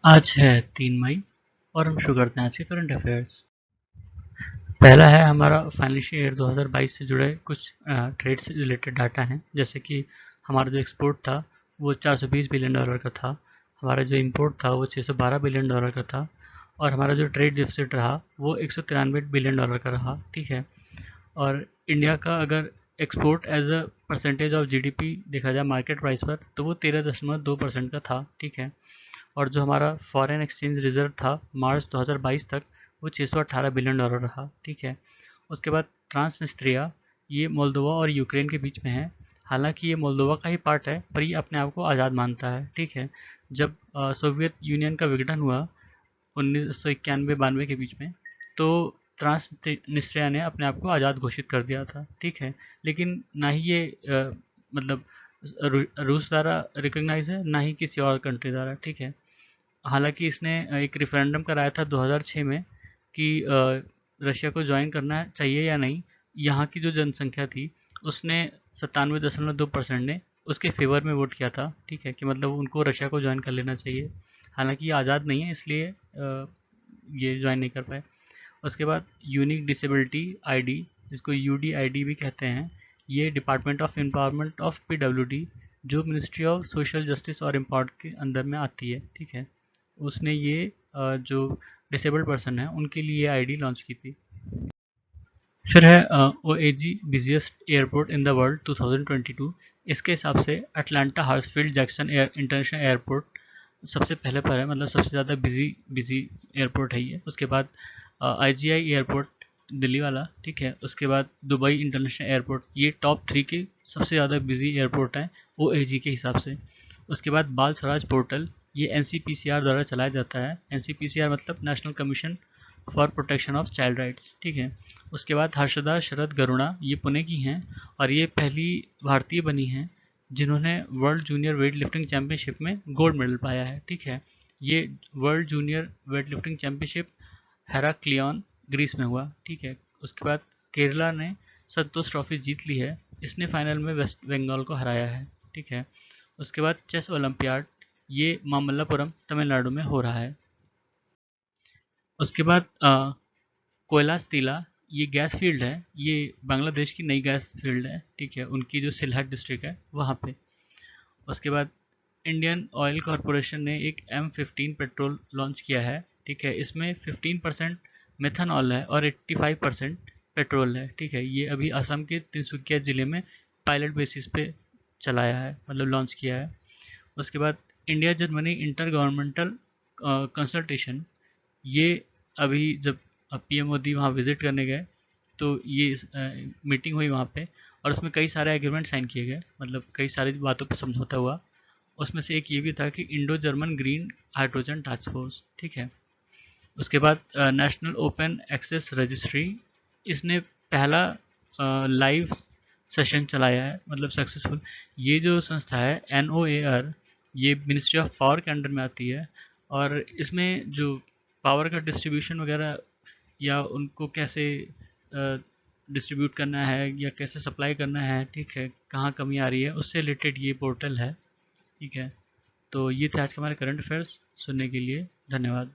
आज है 3 मई और हम शुरू करते हैं आज के करंट अफेयर्स। पहला है हमारा फाइनेंशियल ईयर 2022 से जुड़े कुछ ट्रेड से रिलेटेड डाटा हैं, जैसे कि हमारा जो एक्सपोर्ट था वो 420 बिलियन डॉलर का था, हमारा जो इंपोर्ट था वो 612 बिलियन डॉलर का था और हमारा जो ट्रेड डिफिसिट रहा वो 193 बिलियन डॉलर का रहा। ठीक है। और इंडिया का अगर export as a percentage of GDP देखा जाए मार्केट प्राइस पर तो वो 13.2% का था। ठीक है। और जो हमारा फॉरेन एक्सचेंज रिजर्व था मार्च 2022 तक वो 618 बिलियन डॉलर रहा। ठीक है। उसके बाद ट्रांसनिस्ट्रिया, ये मोल्दोवा और यूक्रेन के बीच में है। हालांकि ये मोल्दोवा का ही पार्ट है पर ये अपने आप को आज़ाद मानता है। ठीक है। जब सोवियत यूनियन का विघटन हुआ 1991-92 के बीच में, तो ट्रांसनिस्ट्रिया ने अपने आप को आज़ाद घोषित कर दिया था। ठीक है। लेकिन ना ही ये मतलब रूस द्वारा रिकॉग्नाइज है ना ही किसी और कंट्री द्वारा। ठीक है। हालांकि इसने एक रेफरेंडम कराया था 2006 में कि रशिया को ज्वाइन करना चाहिए या नहीं। यहाँ की जो जनसंख्या थी उसने 97.2% ने उसके फेवर में वोट किया था। ठीक है, कि मतलब उनको रशिया को ज्वाइन कर लेना चाहिए। हालांकि ये आज़ाद नहीं है इसलिए ये ज्वाइन नहीं कर पाए। उसके बाद यूनिक डिसेबिलिटी आईडी, जिसको यूडीआईडी भी कहते हैं, ये department of empowerment of PWD जो मिनिस्ट्री ऑफ सोशल जस्टिस और एम्पावर्ड के अंदर में आती है। ठीक है। उसने ये जो डिसेबल्ड पर्सन है उनके लिए आईडी लॉन्च की थी। फिर है O A G busiest airport in the world 2022। इसके हिसाब से Atlanta Hartsfield Jackson international airport सबसे पहले पर है, मतलब सबसे ज़्यादा बिजी बिजी एयरपोर्ट है ये। उसके बाद आई जी आई एयरपोर्ट दिल्ली वाला। ठीक है। उसके बाद दुबई इंटरनेशनल एयरपोर्ट, ये टॉप 3 के सबसे ज़्यादा बिजी एयरपोर्ट हैं ओ ए जी के हिसाब से। उसके बाद बाल स्वराज पोर्टल, ये N C P C R द्वारा चलाया जाता है। N C P C R मतलब national commission for protection of child rights. ठीक है। उसके बाद हर्षदा शरद गरुड़ा, ये पुणे की हैं और ये पहली भारतीय बनी हैं जिन्होंने world junior weight lifting championship में गोल्ड मेडल पाया है। ठीक है। ये world junior weight lifting championship Heraklion Greece में हुआ। ठीक है। उसके बाद केरला ने संतोष ट्रॉफी जीत ली है, इसने फाइनल में वेस्ट बंगाल को हराया है। ठीक है। उसके बाद चेस ओलंपियाड, ये मामल्लापुरम तमिलनाडु में हो रहा है। उसके बाद कोयलास तिला, ये गैस फील्ड है, ये बांग्लादेश की नई गैस फील्ड है। ठीक है। उनकी जो सिलहट डिस्ट्रिक्ट है वहाँ पे। उसके बाद इंडियन ऑयल कॉरपोरेशन ने एक M15 पेट्रोल लॉन्च किया है। ठीक है। इसमें 15% मेथनॉल है और 85% पेट्रोल है। ठीक है। ये अभी असम के तिनसुकिया ज़िले में पायलट बेसिस पे चलाया है, मतलब लॉन्च किया है। उसके बाद India Germany inter governmental consultation, ये अभी जब पीएम मोदी वहाँ विजिट करने गए तो ये मीटिंग हुई वहाँ पे और उसमें कई सारे एग्रीमेंट साइन किए गए, मतलब कई सारी बातों पर समझौता हुआ। उसमें से एक ये भी था कि Indo German green hydrogen task force. ठीक है। उसके बाद नेशनल ओपन एक्सेस रजिस्ट्री, इसने पहला लाइव सेशन चलाया है, मतलब सक्सेसफुल। ये जो संस्था है NOAR, ये मिनिस्ट्री ऑफ पावर के अंडर में आती है और इसमें जो पावर का डिस्ट्रीब्यूशन वगैरह या उनको कैसे डिस्ट्रीब्यूट करना है या कैसे सप्लाई करना है, ठीक है, कहाँ कमी आ रही है, उससे रिलेटेड ये पोर्टल है। ठीक है। तो ये थे आज के हमारे करंट अफेयर्स। सुनने के लिए धन्यवाद।